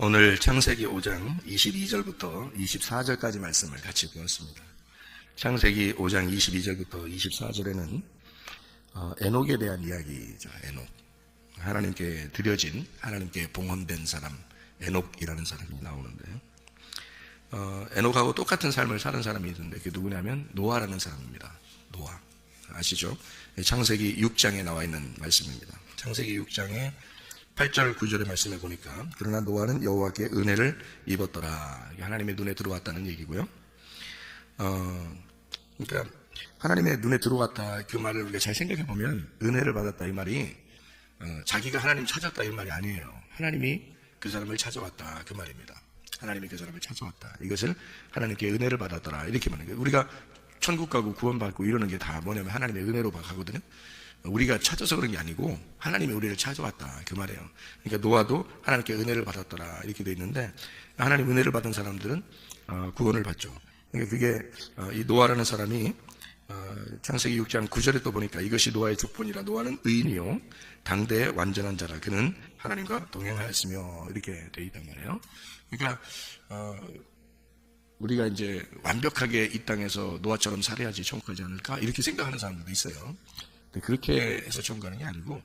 오늘 창세기 5장 22절부터 24절까지 말씀을 같이 보았습니다. 창세기 5장 22절부터 24절에는 에녹에 대한 이야기죠. 에녹. 하나님께 드려진, 하나님께 봉헌된 사람, 에녹이라는 사람이 나오는데요. 에녹하고 똑같은 삶을 사는 사람이 있는데 그게 누구냐면 노아라는 사람입니다. 노아. 아시죠? 창세기 6장에 나와 있는 말씀입니다. 창세기 6장에 8절 9절의 말씀에 보니까 그러나 노아는 여호와께 은혜를 입었더라. 하나님의 눈에 들어왔다는 얘기고요. 그러니까 하나님의 눈에 들어왔다 그 말을 우리가 잘 생각해 보면 은혜를 받았다 이 말이 자기가 하나님 찾았다 이 말이 아니에요. 하나님이 그 사람을 찾아왔다 그 말입니다. 하나님이 그 사람을 찾아왔다. 이것을 하나님께 은혜를 받았더라 이렇게 말하는 거예요. 우리가 천국 가고 구원받고 이러는 게 다 뭐냐면 하나님의 은혜로 가거든요. 우리가 찾아서 그런 게 아니고 하나님이 우리를 찾아왔다 그 말이에요. 그러니까 노아도 하나님께 은혜를 받았더라 이렇게 돼 있는데 하나님 은혜를 받은 사람들은 구원을 받죠. 그러니까 그게 이 노아라는 사람이 창세기 6장 9절에 또 보니까 이것이 노아의 족본이라 노아는 의인이요 당대의 완전한 자라 그는 하나님과 동행하였으며 이렇게 돼 있단 말이에요. 그러니까 우리가 이제 완벽하게 이 땅에서 노아처럼 살아야지 천국 가지 않을까 이렇게 생각하는 사람들도 있어요. 그렇게 해서 천국 가는 게 아니고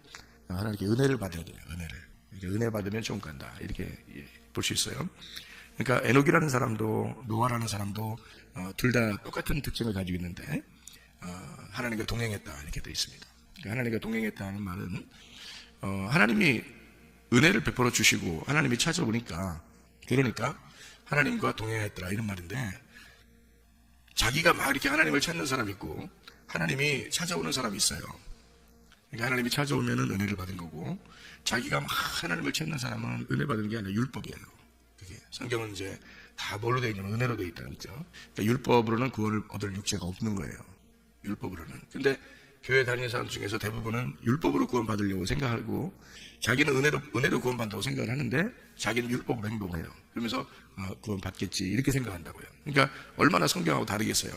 하나님께 은혜를 받아야 돼요. 은혜를. 은혜 받으면 천국 간다. 이렇게 볼 수 있어요. 그러니까 에녹이라는 사람도 노아라는 사람도 둘 다 똑같은 특징을 가지고 있는데 하나님과 동행했다 이렇게 되어 있습니다. 그러니까 하나님과 동행했다는 말은 하나님이 은혜를 베풀어 주시고 하나님이 찾아오니까 그러니까 하나님과 동행했더라 이런 말인데 자기가 막 이렇게 하나님을 찾는 사람이 있고 하나님이 찾아오는 사람이 있어요. 그러니까 하나님이 찾아오면은 은혜를 받은 거고 자기가 막 하나님을 찾는 사람은 은혜 받은 게 아니라 율법이에요. 그게 성경은 이제 다 뭘로 되어 있냐면 은혜로 되어 있다는 거죠. 그러니까 율법으로는 구원을 얻을 육체가 없는 거예요. 율법으로는. 근데 교회 다니는 사람 중에서 대부분은 율법으로 구원받으려고 생각하고 자기는 은혜로 구원받는다고 생각을 하는데 자기는 율법으로 행동해요. 그러면서 구원받겠지 이렇게 생각한다고요. 그러니까 얼마나 성경하고 다르겠어요.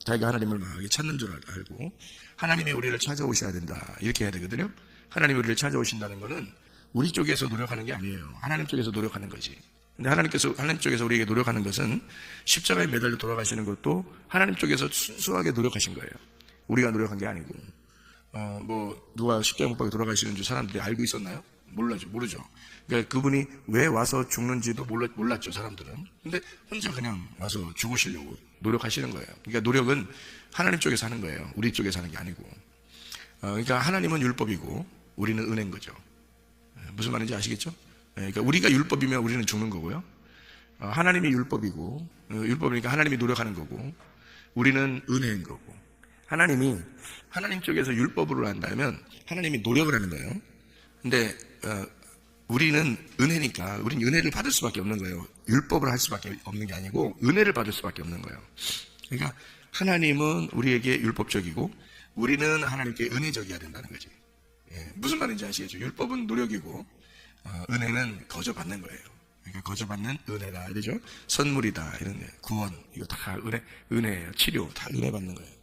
자기가 하나님을 막 찾는 줄 알고 하나님이 우리를 찾아오셔야 된다 이렇게 해야 되거든요. 하나님이 우리를 찾아오신다는 것은 우리 쪽에서 노력하는 게 아니에요. 하나님 쪽에서 노력하는 거지. 근데 하나님 쪽에서 우리에게 노력하는 것은 십자가에 매달려 돌아가시는 것도 하나님 쪽에서 순수하게 노력하신 거예요. 우리가 노력한 게 아니고 누가 십자가 못 박혀 돌아가시는 줄 사람들이 알고 있었나요? 모르죠. 그러니까 그분이 왜 와서 죽는지도 몰랐죠 사람들은. 근데 혼자 그냥 와서 죽으시려고 노력하시는 거예요. 그러니까 노력은 하나님 쪽에서 하는 거예요. 우리 쪽에서 하는 게 아니고. 그러니까 하나님은 율법이고 우리는 은혜인 거죠. 무슨 말인지 아시겠죠? 그러니까 우리가 율법이면 우리는 죽는 거고요. 하나님이 율법이고 율법이니까 하나님이 노력하는 거고 우리는 은혜인 거고. 하나님이 하나님 쪽에서 율법으로 한다면 하나님이 노력을 하는 거예요. 근데 우리는 은혜니까 우리는 은혜를 받을 수밖에 없는 거예요. 율법을 할 수밖에 없는 게 아니고 은혜를 받을 수밖에 없는 거예요. 그러니까 하나님은 우리에게 율법적이고 우리는 하나님께 은혜적이어야 된다는 거지. 무슨 말인지 아시겠죠? 율법은 노력이고 은혜는 거저 받는 거예요. 그러니까 거저 받는 은혜다 그러죠? 선물이다 이런 구원 이거 다 은혜예요. 치료 다 은혜 받는 거예요.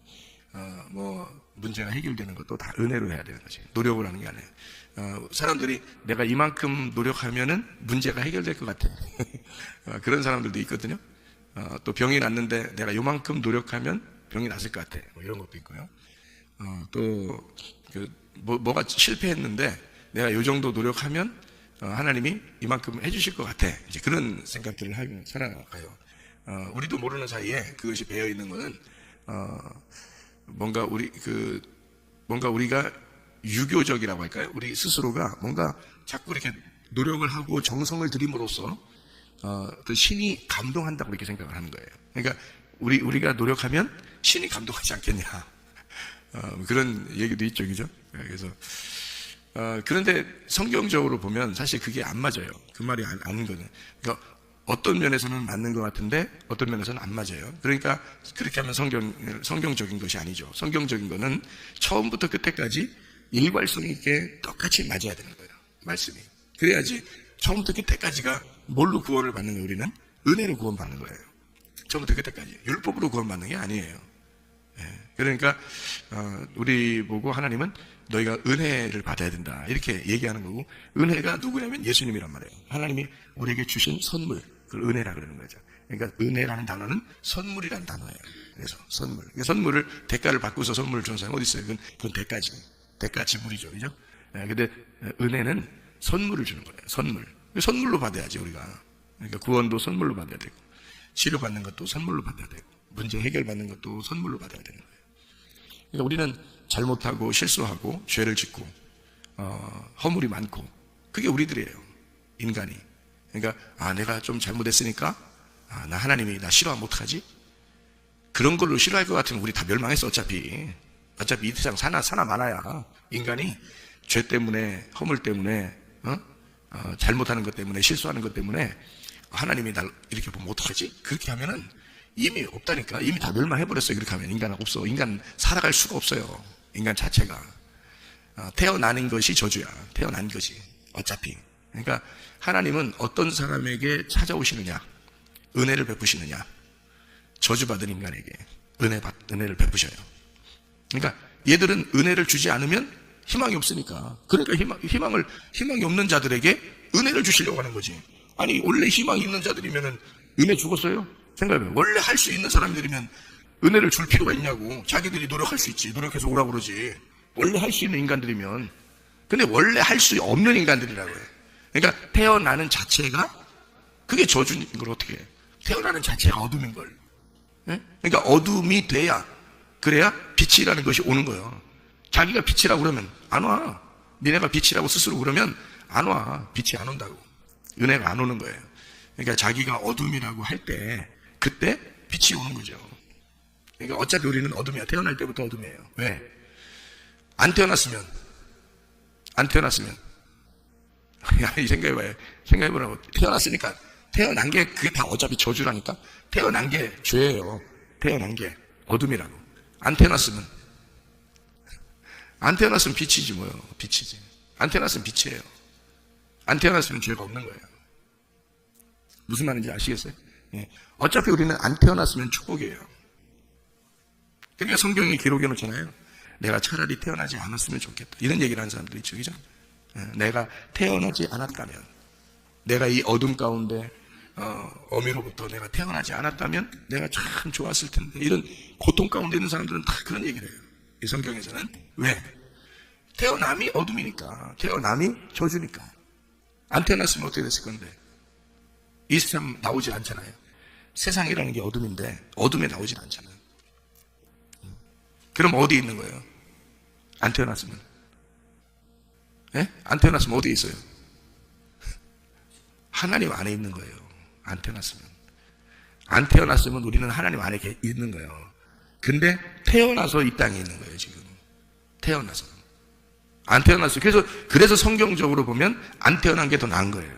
문제가 해결되는 것도 다 은혜로 해야 되는 거지. 노력을 하는 게 아니에요. 사람들이 내가 이만큼 노력하면은 문제가 해결될 것 같아. 그런 사람들도 있거든요. 또 병이 났는데 내가 이만큼 노력하면 병이 났을 것 같아. 이런 것도 있고요. 뭐가 실패했는데 내가 이 정도 노력하면 하나님이 이만큼 해주실 것 같아. 이제 그런 생각들을 하며 살아가요. 우리도 모르는 사이에 그것이 배어 있는 것은 뭔가 우리가 유교적이라고 할까요? 우리 스스로가 뭔가 자꾸 이렇게 노력을 하고 정성을 들임으로써 또 신이 감동한다고 이렇게 생각을 하는 거예요. 그러니까 우리가 노력하면 신이 감동하지 않겠냐 그런 얘기도 있죠, 그죠? 그래서 그런데 성경적으로 보면 사실 그게 안 맞아요. 그 말이 아닌 거는. 그러니까 어떤 면에서는 맞는 것 같은데 어떤 면에서는 안 맞아요. 그러니까 그렇게 하면 성경적인 것이 아니죠. 성경적인 거는 처음부터 끝까지 일괄성 있게 똑같이 맞아야 되는 거예요. 말씀이. 그래야지 처음부터 끝까지가 뭘로 구원을 받는 거예요. 우리는 은혜로 구원받는 거예요. 처음부터 끝까지 율법으로 구원받는 게 아니에요. 그러니까 우리 보고 하나님은 너희가 은혜를 받아야 된다 이렇게 얘기하는 거고, 은혜가 누구냐면 예수님이란 말이에요. 하나님이 우리에게 주신 선물, 그걸 은혜라 그러는 거죠. 그러니까 은혜라는 단어는 선물이라는 단어예요. 그래서 선물, 그러니까 선물을 대가를 받고서 선물을 주는 사람이 어디 있어요? 그건 대가지, 대가 지불이죠, 그죠? 근데 은혜는 선물을 주는 거예요. 선물로 받아야지 우리가. 그러니까 구원도 선물로 받아야 되고, 치료받는 것도 선물로 받아야 되고, 문제 해결받는 것도 선물로 받아야 되는 거예요. 그러니까 우리는 잘못하고 실수하고 죄를 짓고 허물이 많고, 그게 우리들이에요, 인간이. 그러니까 내가 좀 잘못했으니까 나 하나님이 나 싫어하면 어떡하지? 그런 걸로 싫어할 것 같으면 우리 다 멸망했어. 어차피 이 세상 사나 말아야 인간이 죄 때문에, 허물 때문에, 잘못하는 것 때문에, 실수하는 것 때문에 하나님이 날 이렇게 보면 어떡하지? 그렇게 하면은 이미 없다니까. 이미 다 멸망해버렸어요. 그렇게 하면 인간은 없어. 인간 살아갈 수가 없어요. 인간 자체가. 태어나는 것이 저주야. 태어난 것이. 어차피. 그러니까 하나님은 어떤 사람에게 찾아오시느냐, 은혜를 베푸시느냐, 저주받은 인간에게 은혜를 베푸셔요. 그러니까 얘들은 은혜를 주지 않으면 희망이 없으니까. 그러니까 희망이 없는 자들에게 은혜를 주시려고 하는 거지. 아니, 원래 희망이 있는 자들이면은 은혜 죽었어요? 생각해봐요. 원래 할 수 있는 사람들이면 은혜를 줄 필요가 있냐고. 자기들이 노력할 수 있지. 노력해서 오라고 그러지. 원래 할 수 있는 인간들이면. 근데 원래 할 수 없는 인간들이라고요. 그러니까 태어나는 자체가 그게 저주인 걸 어떻게 해. 태어나는 자체가 어둠인 걸. 그러니까 어둠이 돼야, 그래야 빛이라는 것이 오는 거예요. 자기가 빛이라고 그러면 안 와. 니네가 빛이라고 스스로 그러면 안 와. 빛이 안 온다고. 은혜가 안 오는 거예요. 그러니까 자기가 어둠이라고 할 때, 그때 빛이 오는 거죠. 그러니까 어차피 우리는 어둠이야. 태어날 때부터 어둠이에요. 왜? 안 태어났으면 이 생각해보라고. 태어났으니까, 태어난 게 그게 다 어차피 저주라니까. 태어난 게 죄예요. 태어난 게 어둠이라고. 안 태어났으면 빛이지 뭐요. 빛이지. 안 태어났으면 빛이에요. 안 태어났으면 죄가 없는 거예요. 무슨 말인지 아시겠어요? 예. 어차피 우리는 안 태어났으면 축복이에요. 그러니까 성경에 기록해 놓잖아요. 내가 차라리 태어나지 않았으면 좋겠다. 이런 얘기를 하는 사람들 있죠, 그죠? 예. 내가 태어나지 않았다면, 내가 이 어둠 가운데 어미로부터 내가 태어나지 않았다면 내가 참 좋았을 텐데, 이런 고통 가운데 있는 사람들은 다 그런 얘기를 해요. 이 성경에서는. 왜? 태어남이 어둠이니까, 태어남이 저주니까. 안 태어났으면 어떻게 됐을 건데? 이 세상 나오질 않잖아요. 세상이라는 게 어둠인데 어둠에 나오질 않잖아요. 그럼 어디 있는 거예요? 안 태어났으면. 예? 안 태어났으면 어디에 있어요? 하나님 안에 있는 거예요. 안 태어났으면 우리는 하나님 안에 있는 거예요. 근데 태어나서 이 땅에 있는 거예요, 지금. 태어나서. 안 태어났어요. 그래서 성경적으로 보면 안 태어난 게 더 나은 거예요.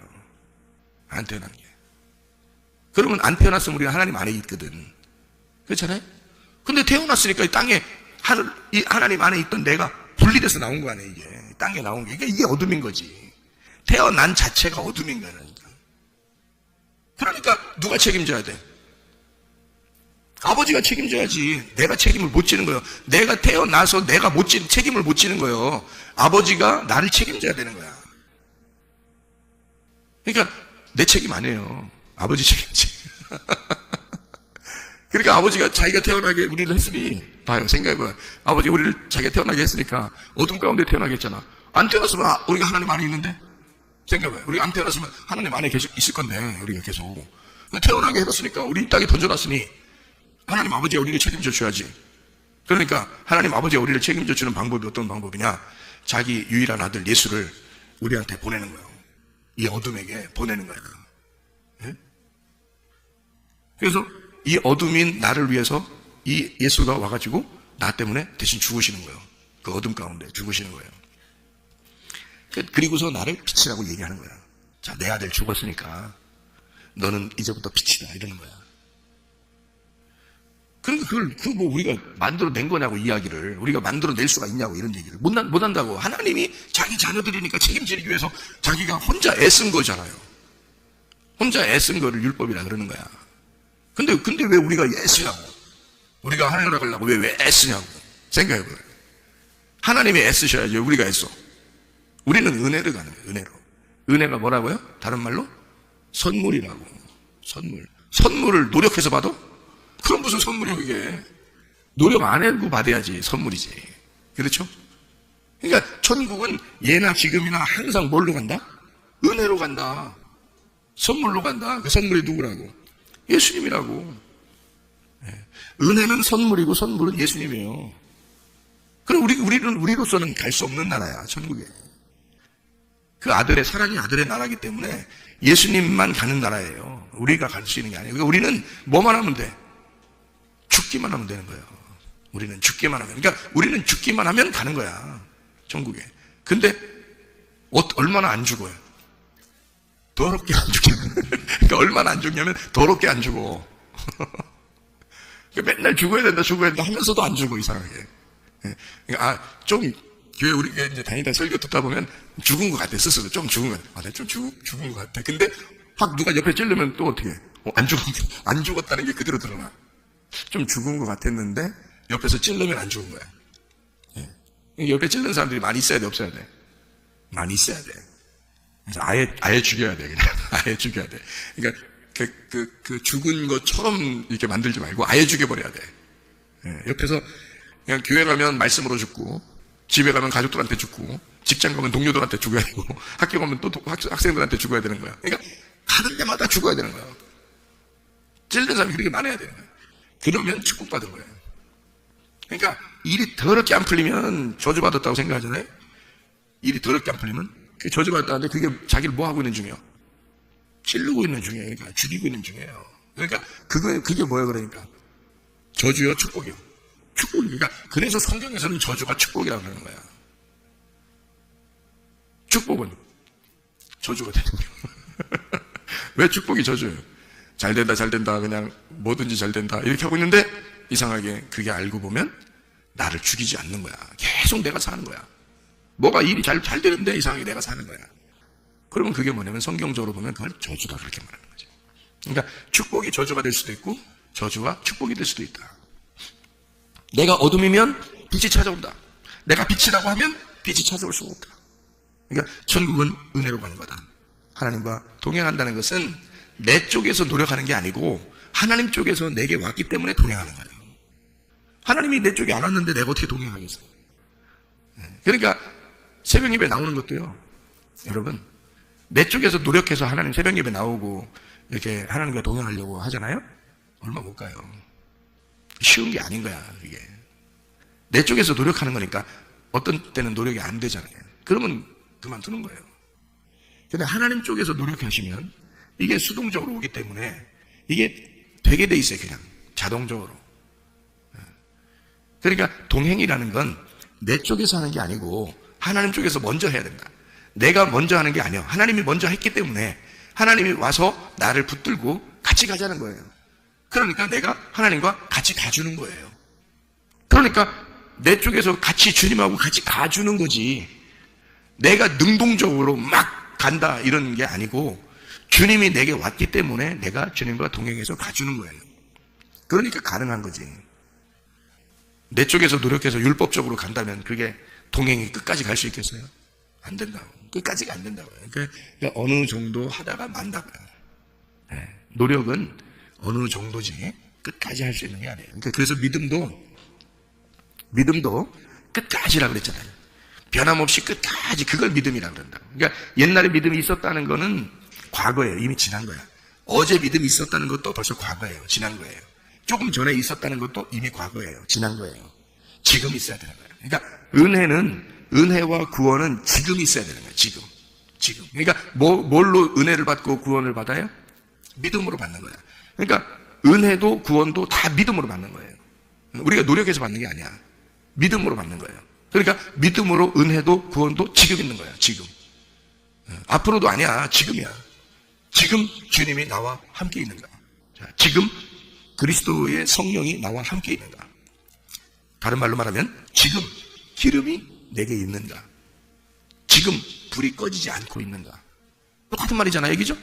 안 태어난 게. 그러면 안 태어났으면 우리가 하나님 안에 있거든. 그렇잖아요? 근데 태어났으니까 이 땅에 하나님 안에 있던 내가 분리돼서 나온 거 아니에요, 이게. 땅에 나온 게. 이게 어둠인 거지. 태어난 자체가 어둠인 거야. 그러니까 누가 책임져야 돼? 아버지가 책임져야지. 내가 책임을 못 지는 거예요. 내가 태어나서 내가 책임을 못 지는 거예요. 아버지가 나를 책임져야 되는 거야. 그러니까 내 책임 아니에요. 아버지 책임지. 그러니까 아버지가 자기가 태어나게 우리를 했으니, 봐요, 생각해봐요. 아버지가 우리를 자기가 태어나게 했으니까 어둠 가운데 태어나게 했잖아. 안 태어났으면 우리가 하나님 안에 있는데? 생각해봐요. 우리가 안 태어났으면 하나님 안에 있을 건데, 우리가 계속. 태어나게 해봤으니까, 우리 이 땅에 던져놨으니 하나님 아버지가 우리를 책임져 줘야지. 그러니까 하나님 아버지가 우리를 책임져 주는 방법이 어떤 방법이냐? 자기 유일한 아들 예수를 우리한테 보내는 거예요. 이 어둠에게 보내는 거야. 예? 그래서 이 어둠인 나를 위해서 이 예수가 와가지고 나 때문에 대신 죽으시는 거예요. 그 어둠 가운데 죽으시는 거예요. 그리고서 나를 빛이라고 얘기하는 거야. 자, 내 아들 죽었으니까 너는 이제부터 빛이다, 이러는 거야. 그러니까 그걸 뭐 우리가 만들어낸 거냐고, 이야기를. 우리가 만들어낼 수가 있냐고, 이런 얘기를. 못 한다고. 하나님이 자기 자녀들이니까 책임지기 위해서 자기가 혼자 애쓴 거잖아요. 혼자 애쓴 거를 율법이라 그러는 거야. 근데 왜 우리가 애쓰냐고. 우리가 하나님으로 가려고 왜 애쓰냐고 생각해보세요. 하나님이 애쓰셔야죠. 우리가 애써. 우리는 은혜를 가는 거예요. 은혜로. 은혜가 뭐라고요? 다른 말로 선물이라고. 선물을 노력해서 받아? 그럼 무슨 선물이야 이게. 노력 안 하고 받아야지 선물이지. 그렇죠? 그러니까 천국은 예나 지금이나 항상 뭘로 간다? 은혜로 간다. 선물로 간다. 그 선물이 누구라고? 예수님이라고. 은혜는 선물이고 선물은 예수님이에요. 그럼 우리로서는 갈 수 없는 나라야, 천국에. 그 아들의, 사랑이 아들의 나라이기 때문에 예수님만 가는 나라예요. 우리가 갈 수 있는 게 아니에요. 그러니까 우리는 뭐만 하면 돼? 죽기만 하면 되는 거예요. 우리는 죽기만 하면. 그러니까 우리는 죽기만 하면 가는 거야, 천국에. 근데 얼마나 안 죽어요? 더럽게 안 죽게. 그러니까 얼마나 안 죽냐면 더럽게 안 죽어. 그러니까 맨날 죽어야 된다 하면서도 안 죽어, 이상하게. 그러니까 좀 교회 우리 이제 다니다 설교 듣다 보면 죽은 것 같아, 스스로. 좀 죽은 것 같아. 내가 좀 죽은 것 같아. 근데 확 누가 옆에 찔르면 또 어떻게 해? 안 죽었다는 게 그대로 드러나. 좀 죽은 것 같았는데 옆에서 찔르면 안 죽은 거야. 옆에 찔른 사람들이 많이 있어야 돼, 없어야 돼? 많이 있어야 돼. 그래서 아예 죽여야 돼, 그냥. 아예 죽여야 돼. 그러니까 그 죽은 것처럼 이렇게 만들지 말고 아예 죽여버려야 돼. 옆에서 그냥 교회 가면 말씀으로 죽고, 집에 가면 가족들한테 죽고, 직장 가면 동료들한테 죽어야 되고, 학교 가면 또 학생들한테 죽어야 되는 거야. 그러니까 가는 데마다 죽어야 되는 거야. 찔린 사람이 그렇게 많아야 되는 거야. 그러면 축복받은 거예요. 그러니까 일이 더럽게 안 풀리면 저주받았다고 생각하잖아요. 일이 더럽게 안 풀리면 그게 저주받았다는데 그게 자기를 뭐 하고 있는 중이에요? 찌르고 있는 중이에요. 그러니까 죽이고 있는 중이에요. 그러니까 그게 뭐예요? 그러니까 저주요, 축복이요. 축복이니까. 그래서 성경에서는 저주가 축복이라고 하는 거야. 축복은 저주가 되는 거야. 왜 축복이 저주예요? 잘 된다, 그냥 뭐든지 잘 된다 이렇게 하고 있는데 이상하게 그게 알고 보면 나를 죽이지 않는 거야. 계속 내가 사는 거야. 뭐가 일이 잘 되는데 이상하게 내가 사는 거야. 그러면 그게 뭐냐면 성경적으로 보면 그걸 저주다 그렇게 말하는 거죠. 그러니까 축복이 저주가 될 수도 있고 저주가 축복이 될 수도 있다. 내가 어둠이면 빛이 찾아온다. 내가 빛이라고 하면 빛이 찾아올 수가 없다. 그러니까 천국은 은혜로 가는 거다. 하나님과 동행한다는 것은 내 쪽에서 노력하는 게 아니고 하나님 쪽에서 내게 왔기 때문에 동행하는 거예요. 하나님이 내 쪽에 안 왔는데 내가 어떻게 동행하겠어요? 그러니까 새벽 예배 나오는 것도요, 여러분, 내 쪽에서 노력해서 하나님 새벽 예배 나오고 이렇게 하나님과 동행하려고 하잖아요? 얼마 못 가요. 쉬운 게 아닌 거야, 이게. 내 쪽에서 노력하는 거니까 어떤 때는 노력이 안 되잖아요. 그러면 그만두는 거예요. 근데 하나님 쪽에서 노력하시면 이게 수동적으로 오기 때문에 이게 되게 돼 있어요, 그냥. 자동적으로. 그러니까 동행이라는 건 내 쪽에서 하는 게 아니고 하나님 쪽에서 먼저 해야 된다. 내가 먼저 하는 게 아니야. 하나님이 먼저 했기 때문에 하나님이 와서 나를 붙들고 같이 가자는 거예요. 그러니까 내가 하나님과 같이 가주는 거예요. 그러니까 내 쪽에서 같이 주님하고 같이 가주는 거지. 내가 능동적으로 막 간다 이런 게 아니고 주님이 내게 왔기 때문에 내가 주님과 동행해서 가주는 거예요. 그러니까 가능한 거지. 내 쪽에서 노력해서 율법적으로 간다면 그게 동행이 끝까지 갈 수 있겠어요? 안 된다고. 끝까지가 안 된다고요. 그러니까 어느 정도 하다가 만다고요. 노력은 어느 정도지 끝까지 할 수 있는 게 아니에요. 그러니까 그래서 믿음도 끝까지라고 그랬잖아요. 변함없이 끝까지, 그걸 믿음이라고 그런다고. 그러니까 옛날에 믿음이 있었다는 거는 과거예요. 이미 지난 거야. 어제 믿음이 있었다는 것도 벌써 과거예요. 지난 거예요. 조금 전에 있었다는 것도 이미 과거예요. 지난 거예요. 지금 있어야 되는 거예요. 그러니까 은혜와 구원은 지금 있어야 되는 거예요. 지금. 그러니까 뭘로 은혜를 받고 구원을 받아요? 믿음으로 받는 거야. 그러니까 은혜도 구원도 다 믿음으로 받는 거예요. 우리가 노력해서 받는 게 아니야. 믿음으로 받는 거예요. 그러니까 믿음으로 은혜도 구원도 지금 있는 거야. 지금. 앞으로도 아니야. 지금이야. 지금 주님이 나와 함께 있는가. 지금 그리스도의 성령이 나와 함께 있는가. 다른 말로 말하면 지금 기름이 내게 있는가. 지금 불이 꺼지지 않고 있는가. 똑같은 말이잖아요. 얘기죠?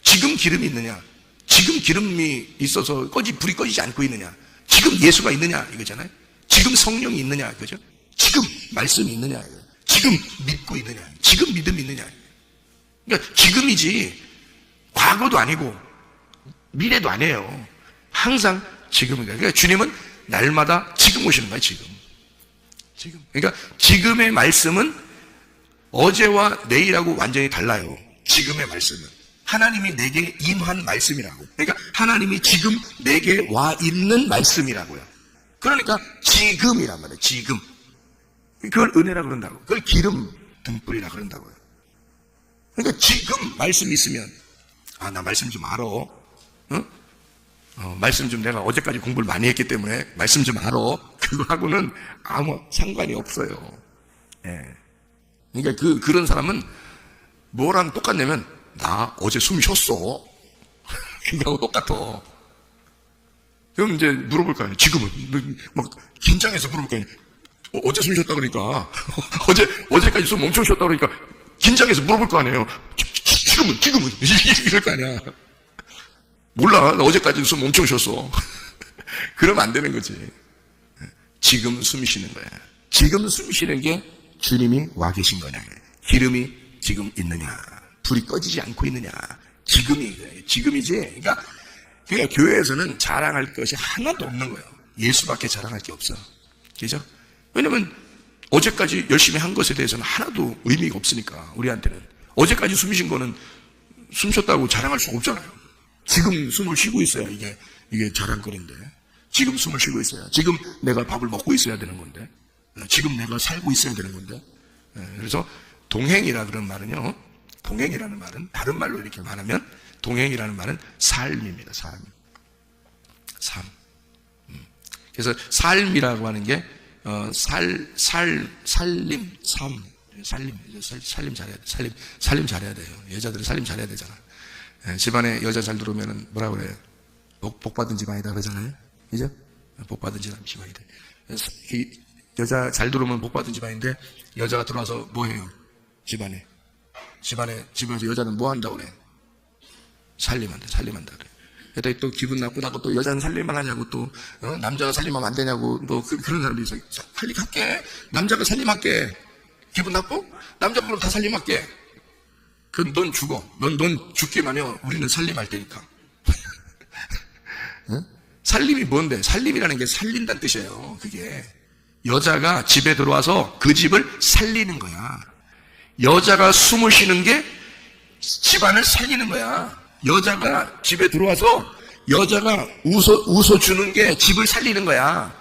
지금 기름이 있느냐. 지금 기름이 있어서 불이 꺼지지 않고 있느냐. 지금 예수가 있느냐 이거잖아요. 지금 성령이 있느냐 그죠? 지금 말씀이 있느냐 이거예요. 지금 믿고 있느냐, 지금 믿음이 있느냐. 그러니까 지금이지 과거도 아니고 미래도 아니에요. 항상 지금입니다. 그러니까 주님은 날마다 지금 오시는 거예요. 지금. 그러니까 지금의 말씀은 어제와 내일하고 완전히 달라요. 지금의 말씀은 하나님이 내게 임한 말씀이라고. 그러니까 하나님이 지금 내게 와 있는 말씀이라고요. 그러니까 지금이란 말이에요. 지금. 그걸 은혜라 그런다고. 그걸 기름 등불이라 그런다고요. 그러니까 지금 말씀이 있으면 나 말씀 좀 알아. 말씀 좀 내가 어제까지 공부를 많이 했기 때문에 말씀 좀 알아. 그거하고는 아무 상관이 없어요. 예. 그러니까 그런 사람은 뭐랑 똑같냐면 나 어제 숨 쉬었어. 그거하고 똑같아. 그럼 이제 물어볼 거 아니에요. 지금은 막 긴장해서 물어볼 거 아니에요. 어제 숨 쉬었다 그러니까 어제까지 숨 엄청 쉬었다 그러니까 긴장해서 물어볼 거 아니에요. 지금은 이럴 거 아니야. 몰라. 나 어제까지 숨 엄청 쉬었어. 그러면 안 되는 거지. 지금 숨 쉬는 거야. 지금 숨 쉬는 게 주님이 와 계신 거냐. 기름이 지금 있느냐. 불이 꺼지지 않고 있느냐. 지금이지. 그러니까 교회에서는 자랑할 것이 하나도 없는 거예요. 예수밖에 자랑할 게 없어. 그죠? 왜냐면 어제까지 열심히 한 것에 대해서는 하나도 의미가 없으니까 우리한테는. 어제까지 숨 쉰 거는 숨 쉬었다고 자랑할 수가 없잖아요. 지금 숨을 쉬고 있어야 이게 자랑거리인데. 지금 숨을 쉬고 있어야. 지금 내가 밥을 먹고 있어야 되는 건데. 지금 내가 살고 있어야 되는 건데. 그래서 동행이라 그런 말은요. 동행이라는 말은 다른 말로 이렇게 말하면 동행이라는 말은 삶입니다. 삶. 그래서 삶이라고 하는 게 살림 잘해야 돼. 살림 잘해야 돼요. 여자들은 살림 잘해야 되잖아. 집안에 여자 잘 들어오면은 뭐라 그래요? 복 받은 집안이다 그러잖아요. 그죠? 복 받은 집안이다. 여자 잘 들어오면 복 받은 집안인데 여자가 들어와서 뭐 해요? 집에서 여자는 뭐 한다고 그래? 살림한다 그래. 그랬더니 또 기분 나쁘다고 또 여자는 살림만 하냐고 또 남자가 살림하면 안 되냐고 뭐 그런 사람들이 있어요. 살림할게. 남자가 살림할게. 기분 나쁘? 남자분은 다 살림할게. 넌 죽어. 넌 죽기만 해요. 우리는 살림할 테니까. 응? 살림이 뭔데? 살림이라는 게 살린다는 뜻이에요. 그게 여자가 집에 들어와서 그 집을 살리는 거야. 여자가 숨을 쉬는 게 집안을 살리는 거야. 여자가 집에 들어와서 여자가 웃어주는 게 집을 살리는 거야.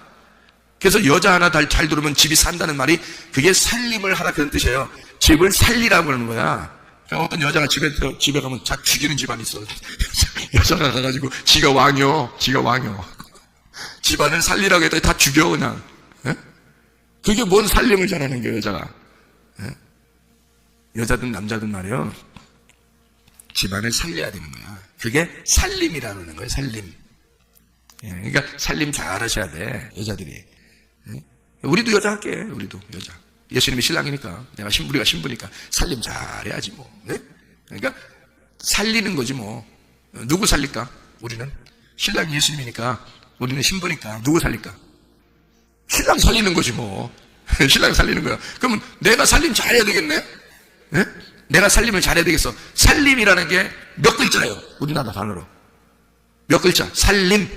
그래서 여자 하나 잘 들어오면 집이 산다는 말이 그게 살림을 하라 그런 뜻이에요. 집을 살리라고 그러는 거야. 그러니까 어떤 여자가 집에 가면 자 죽이는 집안이 있어. 여자가 가가지고 지가 왕이요. 집안을 살리라고 했더니 다 죽여 그냥. 에? 그게 뭔 살림을 잘하는 거예요 여자가. 에? 여자든 남자든 말이요. 집안을 살려야 되는 거야. 그게 살림이라는 거예요. 살림. 그러니까 살림 잘 하셔야 돼. 여자들이. 우리도 여자 할게. 우리도 여자. 예수님이 신랑이니까 우리가 신부니까 살림 잘해야지 뭐. 네? 그러니까 살리는 거지 뭐. 누구 살릴까? 우리는 신랑이 예수님이니까 우리는 신부니까 누구 살릴까? 신랑 살리는 거지 뭐. 신랑 살리는 거야. 그러면 내가 살림 잘해야 되겠네? 네? 내가 살림을 잘해야 되겠어. 살림이라는 게 몇 글자예요? 우리나라 단어로. 몇 글자? 살림.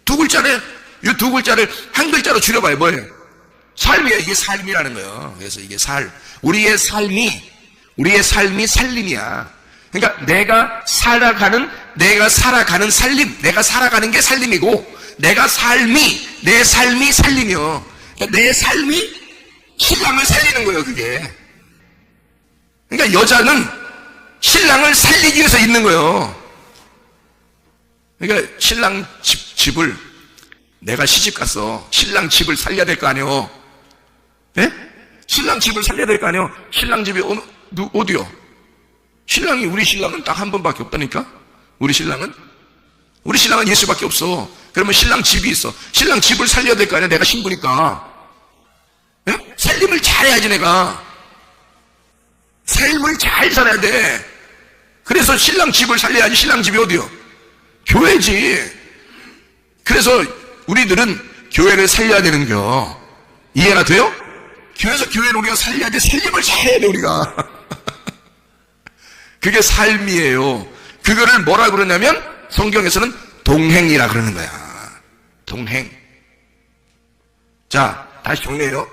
두 글자네? 이 두 글자를 한 글자로 줄여봐요. 뭐예요? 삶이에요. 이게 삶이라는 거예요. 그래서 이게 우리의 삶이 살림이야. 그러니까 내가 살아가는 살림. 내가 살아가는 게 살림이고, 내 삶이 살림이요. 그러니까 내 삶이 신랑을 살리는 거예요, 그게. 그러니까 여자는 신랑을 살리기 위해서 있는 거예요. 그러니까 신랑 집을 내가 시집 갔어. 신랑 집을 살려야 될 거 아니에요. 예? 신랑 집을 살려야 될 거 아니에요. 신랑 집이 어디요? 우리 신랑은 딱 한 번밖에 없다니까. 우리 신랑은 예수밖에 없어. 그러면 신랑 집이 있어. 신랑 집을 살려야 될 거 아니야. 내가 신부니까. 예? 살림을 잘해야지 내가. 삶을 잘 살아야 돼. 그래서 신랑 집을 살려야지. 신랑 집이 어디요? 교회지. 그래서 우리들은 교회를 살려야 되는겨. 이해가 돼요? 교회에서 교회를 우리가 살려야 돼. 살림을 잘해야 돼, 우리가. 그게 삶이에요. 그거를 뭐라 그러냐면 성경에서는 동행이라 그러는 거야. 동행. 자, 다시 정리해요.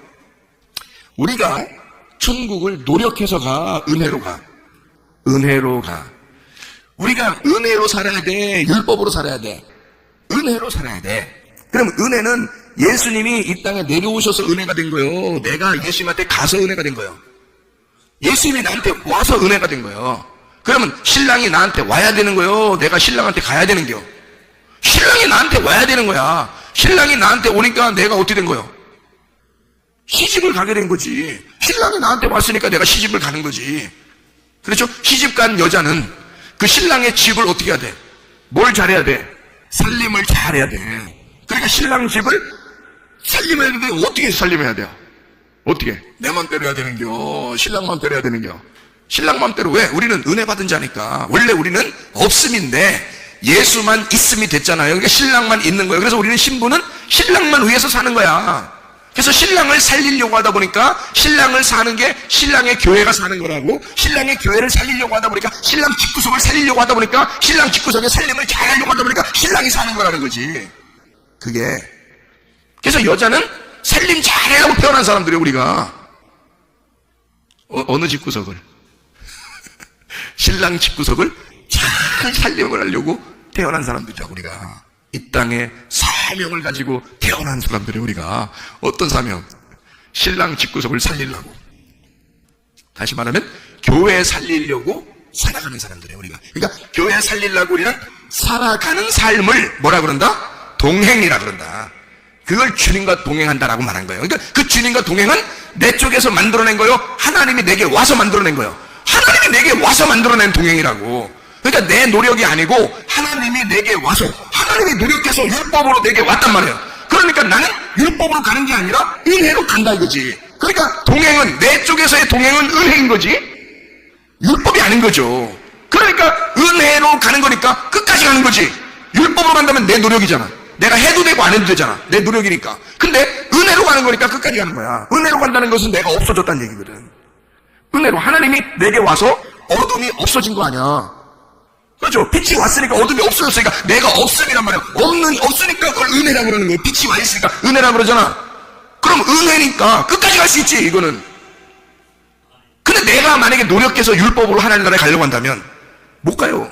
우리가 천국을 노력해서 가, 은혜로 가. 은혜로 가. 우리가 은혜로 살아야 돼, 율법으로 살아야 돼. 은혜로 살아야 돼. 그럼 은혜는 예수님이 이 땅에 내려오셔서 은혜가 된 거예요. 내가 예수님한테 가서 은혜가 된 거예요. 예수님이 나한테 와서 은혜가 된 거예요. 그러면 신랑이 나한테 와야 되는 거예요. 내가 신랑한테 가야 되는 거예요. 신랑이 나한테 와야 되는 거야. 신랑이 나한테 오니까 내가 어떻게 된 거예요? 시집을 가게 된 거지. 신랑이 나한테 왔으니까 내가 시집을 가는 거지. 그렇죠? 시집 간 여자는 그 신랑의 집을 어떻게 해야 돼? 뭘 잘해야 돼? 살림을 잘해야 돼. 그러니까 신랑 집을 살림해야 되는데 어떻게 살림해야 돼요? 어떻게? 내 맘대로 해야 되는겨? 신랑 맘대로 해야 되는겨? 신랑 맘대로. 왜? 우리는 은혜 받은 자니까. 원래 우리는 없음인데 예수만 있음이 됐잖아요. 그러니까 신랑만 있는 거예요. 그래서 우리는 신부는 신랑만 위해서 사는 거야. 그래서 신랑을 살리려고 하다 보니까 신랑을 사는 게 신랑의 교회가 사는 거라고, 신랑의 교회를 살리려고 하다 보니까 신랑 집구석을 살리려고 하다 보니까 신랑 집구석의 살림을 잘하려고 하다 보니까 신랑이 사는 거라는 거지. 그게. 그래서 여자는 살림 잘하려고 태어난 사람들이에요. 우리가 어느 집구석을? 신랑 집구석을 잘 살림을 하려고 태어난 사람들이죠. 우리가 이 땅에 사명을 가지고 태어난 사람들이. 우리가 어떤 사명? 신랑 집구석을 살리려고, 다시 말하면 교회 살리려고 살아가는 사람들이에요. 우리가. 그러니까 교회 살리려고 우리는 살아가는 삶을 뭐라 그런다? 동행이라 그런다. 그걸 주님과 동행한다라고 말한 거예요. 그러니까 그 주님과 동행은 내 쪽에서 만들어낸 거요, 하나님이 내게 와서 만들어낸 거예요. 하나님이 내게 와서 만들어낸 동행이라고. 그러니까 내 노력이 아니고 하나님이 내게 와서, 하나님이 노력해서 율법으로 내게 왔단 말이에요. 그러니까 나는 율법으로 가는 게 아니라 은혜로 간다 이거지. 그러니까 동행은, 내 쪽에서의 동행은 은혜인 거지, 율법이 아닌 거죠. 그러니까 은혜로 가는 거니까 끝까지 가는 거지. 율법으로 간다면 내 노력이잖아. 내가 해도 되고 안 해도 되잖아. 내 노력이니까. 근데 은혜로 가는 거니까 끝까지 가는 거야. 은혜로 간다는 것은 내가 없어졌다는 얘기거든. 은혜로 하나님이 내게 와서 어둠이 없어진 거 아니야. 그렇죠? 빛이 왔으니까 어둠이 없어졌으니까 내가 없음이란 말이야. 없으니까 그걸 은혜라고 그러는 거예요. 빛이 와 있으니까 은혜라고 그러잖아. 그럼 은혜니까 끝까지 갈 수 있지, 이거는. 근데 내가 만약에 노력해서 율법으로 하나님 나라에 가려고 한다면 못 가요.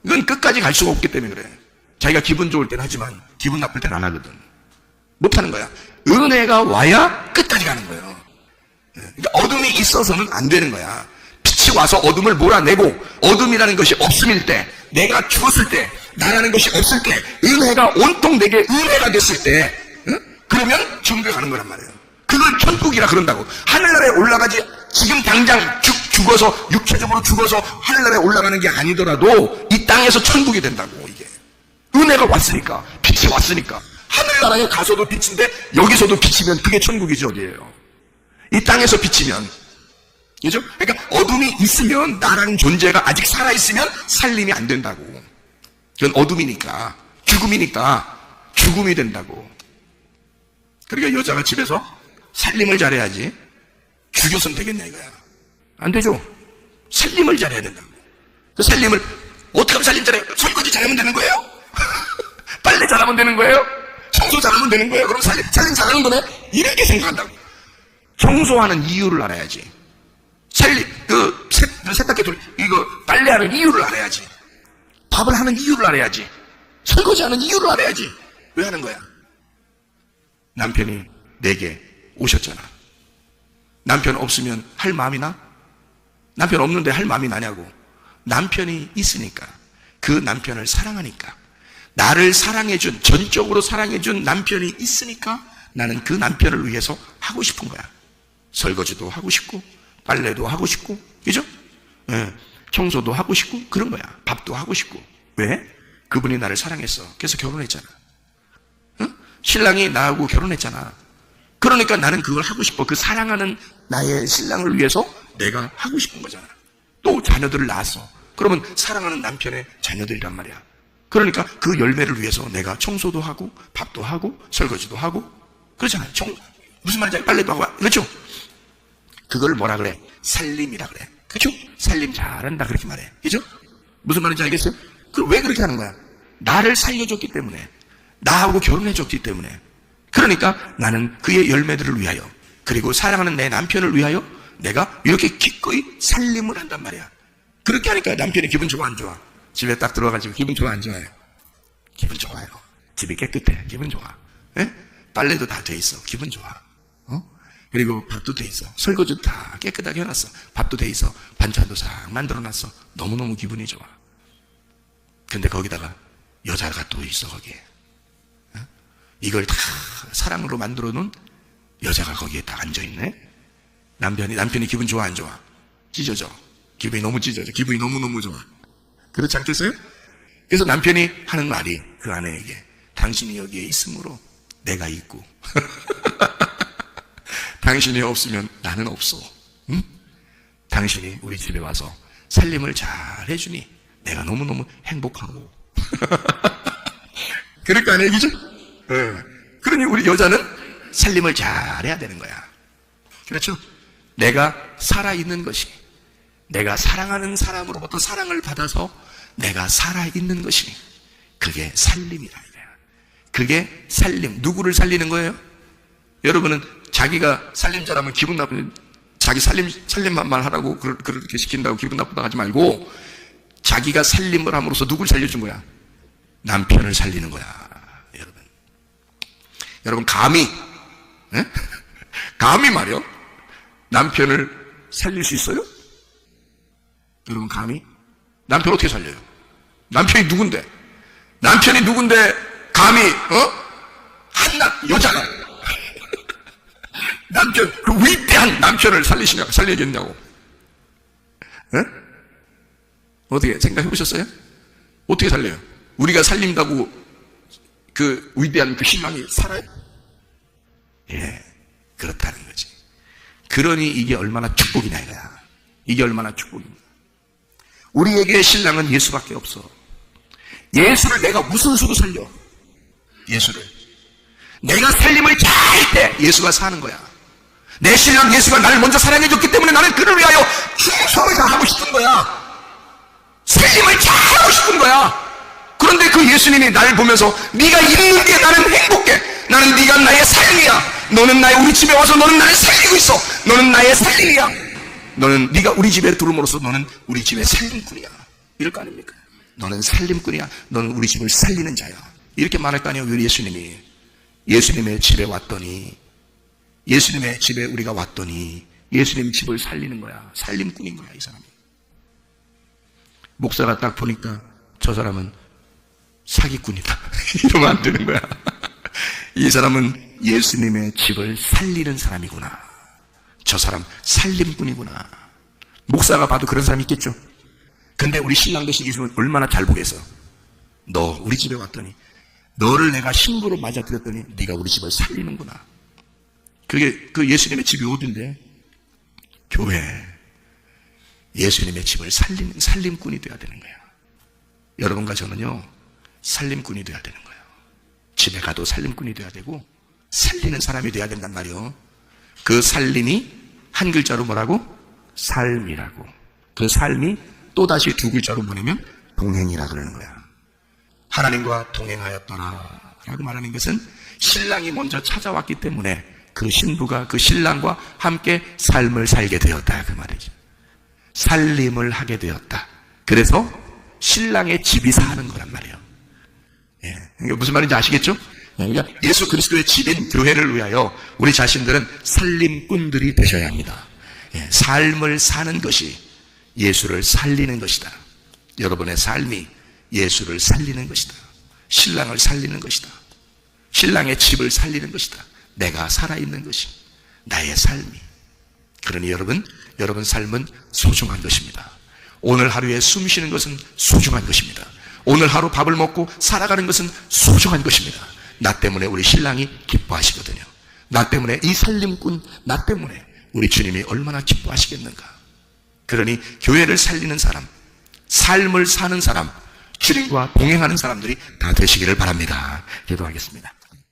이건 끝까지 갈 수가 없기 때문에 그래. 자기가 기분 좋을 때는 하지만 기분 나쁠 때는 안 하거든. 못 하는 거야. 은혜가 와야 끝까지 가는 거예요. 그러니까 어둠이 있어서는 안 되는 거야. 빛이 와서 어둠을 몰아내고, 어둠이라는 것이 없음일 때, 내가 죽었을 때, 나라는 것이 없을 때, 은혜가 온통 내게 은혜가 됐을 때, 그러면 천국에 가는 거란 말이에요. 그걸 천국이라 그런다고. 하늘나라에 올라가지, 지금 당장 죽어서, 육체적으로 죽어서 하늘나라에 올라가는 게 아니더라도 이 땅에서 천국이 된다고. 이게 은혜가 왔으니까, 빛이 왔으니까. 하늘나라에 가서도 빛인데 여기서도 빛이면 그게 천국이지 어디예요. 이 땅에서 빛이면. 그죠? 그러니까 어둠이 있으면, 나라는 존재가 아직 살아있으면 살림이 안 된다고. 그건 어둠이니까, 죽음이니까 죽음이 된다고. 그러니까 여자가 집에서 살림을 잘해야지 죽여서는 되겠냐 이거야. 안 되죠. 살림을 잘해야 된다고. 그 살림을 어떻게 하면 살림 잘해요? 설거지 잘하면 되는 거예요? 빨래 잘하면 되는 거예요? 청소 잘하면 되는 거예요? 그럼 살림 잘하는 거네? 이렇게 생각한다고. 청소하는 이유를 알아야지. 세탁기 이거 빨래하는 이유를 알아야지. 밥을 하는 이유를 알아야지. 설거지하는 이유를 알아야지. 왜 하는 거야? 남편이 내게 오셨잖아. 남편 없으면 할 마음이 나? 남편 없는데 할 마음이 나냐고. 남편이 있으니까, 그 남편을 사랑하니까, 나를 사랑해준, 전적으로 사랑해준 남편이 있으니까 나는 그 남편을 위해서 하고 싶은 거야. 설거지도 하고 싶고, 빨래도 하고 싶고, 그죠? 청소도 하고 싶고, 그런 거야. 밥도 하고 싶고. 왜? 그분이 나를 사랑했어. 그래서 결혼했잖아. 응? 신랑이 나하고 결혼했잖아. 그러니까 나는 그걸 하고 싶어. 그 사랑하는 나의 신랑을 위해서 내가 하고 싶은 거잖아. 또 자녀들을 낳았어. 그러면 사랑하는 남편의 자녀들이란 말이야. 그러니까 그 열매를 위해서 내가 청소도 하고 밥도 하고 설거지도 하고 그렇잖아요. 무슨 말인지 알죠? 빨래도 하고 그렇죠? 그걸 뭐라 그래? 살림이라 그래. 그렇죠? 살림 잘한다 그렇게 말해. 그죠? 무슨 말인지 알겠어요? 왜 그렇게 하는 거야? 나를 살려줬기 때문에, 나하고 결혼해줬기 때문에. 그러니까 나는 그의 열매들을 위하여, 그리고 사랑하는 내 남편을 위하여 내가 이렇게 기꺼이 살림을 한단 말이야. 그렇게 하니까 남편이 기분 좋아 안 좋아? 집에 딱 들어가가지고 기분 좋아 안 좋아요? 기분 좋아요. 집이 깨끗해. 기분 좋아. 예? 빨래도 다 돼 있어. 기분 좋아. 그리고 밥도 돼 있어. 설거지도 다 깨끗하게 해놨어. 밥도 돼 있어. 반찬도 싹 만들어놨어. 너무너무 기분이 좋아. 근데 거기다가 여자가 또 있어 거기에. 이걸 다 사랑으로 만들어 놓은 여자가 거기에 딱 앉아있네. 남편이 기분 좋아 안 좋아? 찢어져. 기분이 너무 찢어져. 기분이 너무너무 좋아. 그렇지 않겠어요? 그래서 남편이 하는 말이 그 아내에게, 당신이 여기에 있으므로 내가 있고 당신이 없으면 나는 없어. 응? 당신이 우리 집에 와서 살림을 잘 해주니 내가 너무너무 행복하고 그럴 거 아니에요, 그죠? 그러니 우리 여자는 살림을 잘 해야 되는 거야. 그렇죠? 내가 살아있는 것이, 내가 사랑하는 사람으로부터 사랑을 받아서 내가 살아있는 것이, 그게 살림이라 이거야. 그게 살림. 누구를 살리는 거예요? 여러분은 자기가 살림자라면 기분 나쁘면 자기 살림만 하라고 그렇게 시킨다고 기분 나쁘다 하지 말고, 자기가 살림을 함으로써 누굴 살려준 거야? 남편을 살리는 거야. 여러분 감히 감히 말이요 남편을 살릴 수 있어요? 여러분 감히? 남편 어떻게 살려요? 남편이 누군데 감히 한낱 여자가 남편, 그 위대한 남편을 살리겠냐고. 어떻게 생각해 보셨어요? 어떻게 살려요? 우리가 살린다고 그 위대한 그 신랑이 살아요? 예, 그렇다는 거지. 그러니 이게 얼마나 축복이냐 이거야. 이게 얼마나 축복입니다. 우리에게 신랑은 예수밖에 없어. 예수를 내가 무슨 수로 살려? 예수를 내가 살림을 잘할 때 예수가 사는 거야. 내 신랑 예수가 나를 먼저 사랑해줬기 때문에 나는 그를 위하여 최선을 다하고 싶은 거야. 살림을 잘하고 싶은 거야. 그런데 그 예수님이 나를 보면서 네가 있는 게 나는 행복해. 나는 네가 나의 삶이야. 너는 우리 집에 와서 너는 나를 살리고 있어. 너는 나의 살림이야. 네가 우리 집에 들어옴으로써 너는 우리 집의 살림꾼이야. 이럴 거 아닙니까? 너는 살림꾼이야. 너는 우리 집을 살리는 자야. 이렇게 말할 거 아니에요. 예수님이. 예수님의 집에 왔더니, 예수님의 집에 우리가 왔더니 예수님 집을 살리는 거야. 살림꾼인 거야 이 사람이. 목사가 딱 보니까 저 사람은 사기꾼이다 이러면 안 되는 거야. 이 사람은 예수님의 집을 살리는 사람이구나. 저 사람 살림꾼이구나. 목사가 봐도 그런 사람이 있겠죠. 근데 우리 신랑 되신 예수님은 얼마나 잘 보겠어. 너 우리 집에 왔더니, 너를 내가 신부로 맞아들였더니 네가 우리 집을 살리는구나. 그게 그 예수님의 집이 어딘데? 교회. 예수님의 집을 살리는 살림꾼이 되어야 되는 거야. 여러분과 저는요 살림꾼이 되어야 되는 거예요. 집에 가도 살림꾼이 되어야 되고 살리는 사람이 되어야 된단 말이요. 그 살림이 한 글자로 뭐라고? 삶이라고. 그 삶이 또다시 두 글자로 뭐냐면 동행이라 그러는 거야. 하나님과 동행하였더라 라고 말하는 것은 신랑이 먼저 찾아왔기 때문에 그 신부가 그 신랑과 함께 삶을 살게 되었다 그 말이죠. 살림을 하게 되었다. 그래서 신랑의 집이 사는 거란 말이에요. 예, 그러니까 무슨 말인지 아시겠죠? 그러니까 예수 그리스도의 집인 교회를 위하여 우리 자신들은 살림꾼들이 되셔야 합니다. 예, 삶을 사는 것이 예수를 살리는 것이다. 여러분의 삶이 예수를 살리는 것이다. 신랑을 살리는 것이다. 신랑의 집을 살리는 것이다. 내가 살아있는 것이 나의 삶이. 그러니 여러분 삶은 소중한 것입니다. 오늘 하루에 숨 쉬는 것은 소중한 것입니다. 오늘 하루 밥을 먹고 살아가는 것은 소중한 것입니다. 나 때문에 우리 신랑이 기뻐하시거든요. 나 때문에 이 살림꾼, 나 때문에 우리 주님이 얼마나 기뻐하시겠는가. 그러니 교회를 살리는 사람, 삶을 사는 사람, 주님과 동행하는 사람들이 다 되시기를 바랍니다. 기도하겠습니다.